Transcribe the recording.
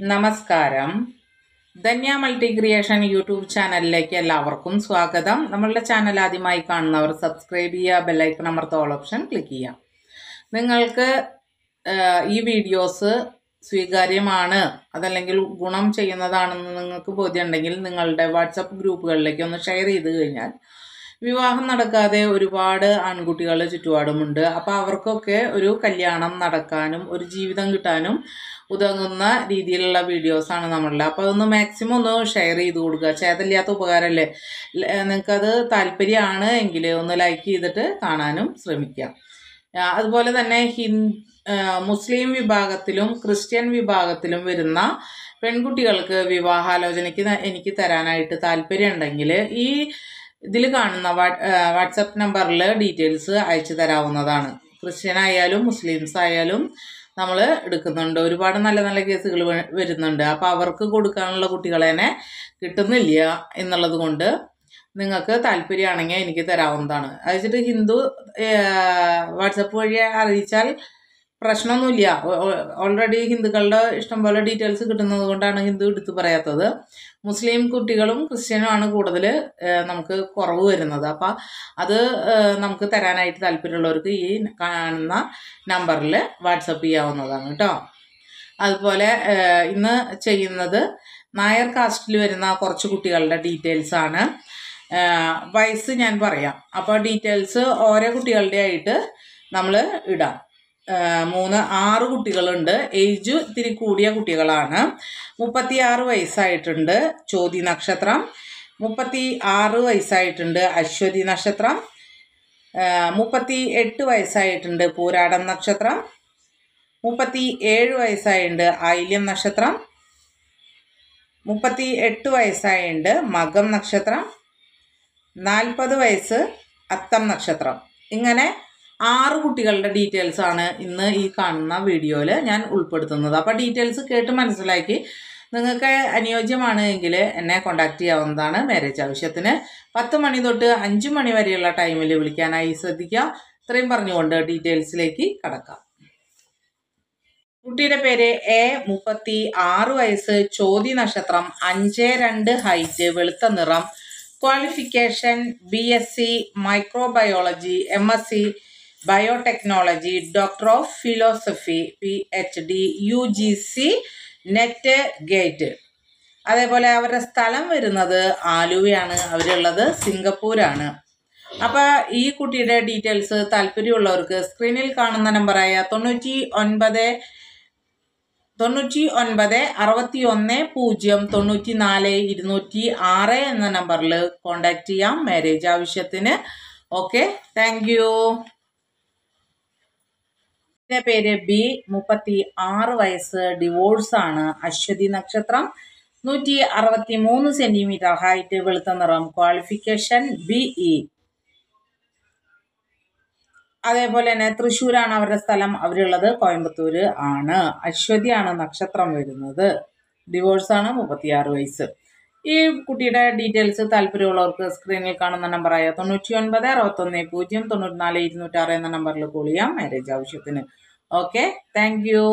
നമസ്കാരം. Dhanya multi creation YouTube ചാനലിലേക്ക് എല്ലാവർക്കും സ്വാഗതം. നമ്മളുടെ ചാനൽ ആദ്യമായി കാണുന്നവർ സബ്സ്ക്രൈബ് ചെയ്യുക, ബെല്ലൈക്കൺ അമർത്തുക, ഓൾ ഓപ്ഷൻ ക്ലിക്ക് ചെയ്യുക. നിങ്ങൾക്ക് ഈ വീഡിയോസ് സ്വീകാര്യമാണ്, അതല്ലെങ്കിൽ ഗുണം ചെയ്യുന്നതാണെന്ന് നിങ്ങൾക്ക് ബോധ്യമുണ്ടെങ്കിൽ നിങ്ങളുടെ വാട്സപ്പ് ഗ്രൂപ്പുകളിലേക്ക് ഒന്ന് ഷെയർ ചെയ്ത് കഴിഞ്ഞാൽ വിവാഹം നടക്കാതെ ഒരുപാട് ആൺകുട്ടികളുടെ ചുറ്റുപാടുമുണ്ട്. അപ്പോൾ അവർക്കൊക്കെ ഒരു കല്യാണം നടക്കാനും ഒരു ജീവിതം കിട്ടാനും ഉതകുന്ന രീതിയിലുള്ള വീഡിയോസാണ് നമ്മളുടെ. അപ്പോൾ അതൊന്ന് മാക്സിമം ഒന്ന് ഷെയർ ചെയ്ത് കൊടുക്കുക. ചേതല്ലാത്ത ഉപകാരമല്ലേ. നിങ്ങൾക്കത് താല്പര്യമാണ് എങ്കിൽ ഒന്ന് ലൈക്ക് ചെയ്തിട്ട് കാണാനും ശ്രമിക്കുക. അതുപോലെ തന്നെ മുസ്ലിം വിഭാഗത്തിലും ക്രിസ്ത്യൻ വിഭാഗത്തിലും വരുന്ന പെൺകുട്ടികൾക്ക് വിവാഹാലോചനയ്ക്ക് എനിക്ക് തരാനായിട്ട് താല്പര്യമുണ്ടെങ്കിൽ ഈ ഇതിൽ കാണുന്ന വാട്സപ്പ് നമ്പറിൽ ഡീറ്റെയിൽസ് അയച്ചു തരാവുന്നതാണ്. ക്രിസ്ത്യൻ ആയാലും മുസ്ലിംസ് ആയാലും നമ്മൾ എടുക്കുന്നുണ്ട്. ഒരുപാട് നല്ല നല്ല കേസുകൾ വരുന്നുണ്ട്. അപ്പോൾ അവർക്ക് കൊടുക്കാനുള്ള കുട്ടികളെ തന്നെ കിട്ടുന്നില്ല എന്നുള്ളത് കൊണ്ട് നിങ്ങൾക്ക് താല്പര്യമാണെങ്കിൽ എനിക്ക് തരാവുന്നതാണ്. അയച്ചിട്ട് ഹിന്ദു വാട്സപ്പ് വഴി അറിയിച്ചാൽ പ്രശ്നമൊന്നുമില്ല. ഓൾറെഡി ഹിന്ദുക്കളുടെ ഇഷ്ടംപോലെ ഡീറ്റെയിൽസ് കിട്ടുന്നത് കൊണ്ടാണ് ഹിന്ദു എടുത്തു പറയാത്തത്. മുസ്ലിം കുട്ടികളും ക്രിസ്ത്യനുമാണ് കൂടുതൽ നമുക്ക് കുറവ് വരുന്നത്. അപ്പം അത് നമുക്ക് തരാനായിട്ട് താല്പര്യമുള്ളവർക്ക് ഈ കാണുന്ന നമ്പറിൽ വാട്സപ്പ് ചെയ്യാവുന്നതാണ് കേട്ടോ. അതുപോലെ ഇന്ന് ചെയ്യുന്നത് നായർ കാസ്റ്റിൽ വരുന്ന കുറച്ച് കുട്ടികളുടെ ഡീറ്റെയിൽസാണ്. വയസ്സ് ഞാൻ പറയാം. അപ്പോൾ ഡീറ്റെയിൽസ് ഓരോ കുട്ടികളുടെ ആയിട്ട് നമ്മൾ ഇടാം. 6 കുട്ടികളുണ്ട്. ഏജ് ഇത്തിരി കൂടിയ കുട്ടികളാണ്. 36 വയസ്സായിട്ടുണ്ട് ചോതി നക്ഷത്രം. 36 വയസ്സായിട്ടുണ്ട് അശ്വതി നക്ഷത്രം. 38 വയസ്സായിട്ടുണ്ട് പൂരാടം നക്ഷത്രം. 37 വയസ്സായിട്ടുണ്ട് ആയില്യം നക്ഷത്രം. 38 വയസ്സായിട്ടുണ്ട് മകം നക്ഷത്രം. 40 വയസ്സ് അത്തം നക്ഷത്രം. ഇങ്ങനെ 6 കുട്ടികളുടെ ഡീറ്റെയിൽസ് ആണ് ഇന്ന് ഈ കാണുന്ന വീഡിയോയിൽ ഞാൻ ഉൾപ്പെടുത്തുന്നത്. അപ്പോൾ ഡീറ്റെയിൽസ് കേട്ട് മനസ്സിലാക്കി നിങ്ങൾക്ക് അനുയോജ്യമാണ് എങ്കിൽ എന്നെ കോൺടാക്റ്റ് ചെയ്യാവുന്നതാണ്. മാരേജ് ആവശ്യത്തിന് 10 മണി തൊട്ട് 5 മണി വരെയുള്ള ടൈമിൽ വിളിക്കാനായി ശ്രദ്ധിക്കുക. ഇത്രയും പറഞ്ഞുകൊണ്ട് ഡീറ്റെയിൽസിലേക്ക് കടക്കാം. കുട്ടിയുടെ പേര് എ. 36 വയസ്സ് ചോതി നക്ഷത്രം. 5'2" ഹൈറ്റ്, വെളുത്ത നിറം. Qualification BSc microbiology, MSc biotechnology, doctor of philosophy, PhD, UGC net gate. അതേപോലെ അവരുടെ സ്ഥലം വരുന്നത് ആലുവയാണ്. അവരുള്ളത് സിംഗപ്പൂരാണ്. അപ്പോൾ ഈ കുട്ടിയുടെ ഡീറ്റെയിൽസ് താല്പര്യമുള്ളവർക്ക് സ്ക്രീനിൽ കാണുന്ന നമ്പറായ 99 61 0 94 206 എന്ന നമ്പറിൽ കോണ്ടാക്ട് ചെയ്യാം മാരേജ് ആവശ്യത്തിന്. Okay, thank you. എൻ്റെ പേര് B. 36 വയസ്സ്, ഡിവോഴ്സാണ്. അശ്വതി നക്ഷത്രം. 163 സെൻറ്റിമീറ്റർ ഹൈറ്റ്, വെളുത്ത നിറം. Qualification BE. അതേപോലെ തന്നെ തൃശ്ശൂരാണ് അവരുടെ സ്ഥലം. അവരുള്ളത് കോയമ്പത്തൂർ ആണ്. അശ്വതിയാണ് നക്ഷത്രം വരുന്നത്. ഡിവോഴ്സാണ്. 36 വയസ്സ്. ഈ കുട്ടിയുടെ ഡീറ്റെയിൽസ് താല്പര്യമുള്ളവർക്ക് സ്ക്രീനിൽ കാണുന്ന നമ്പറായ 99 61 0 94 206 എന്ന നമ്പറിൽ കോൾ ചെയ്യാം മാരേജ് ആവശ്യത്തിന്. Okay, thank you.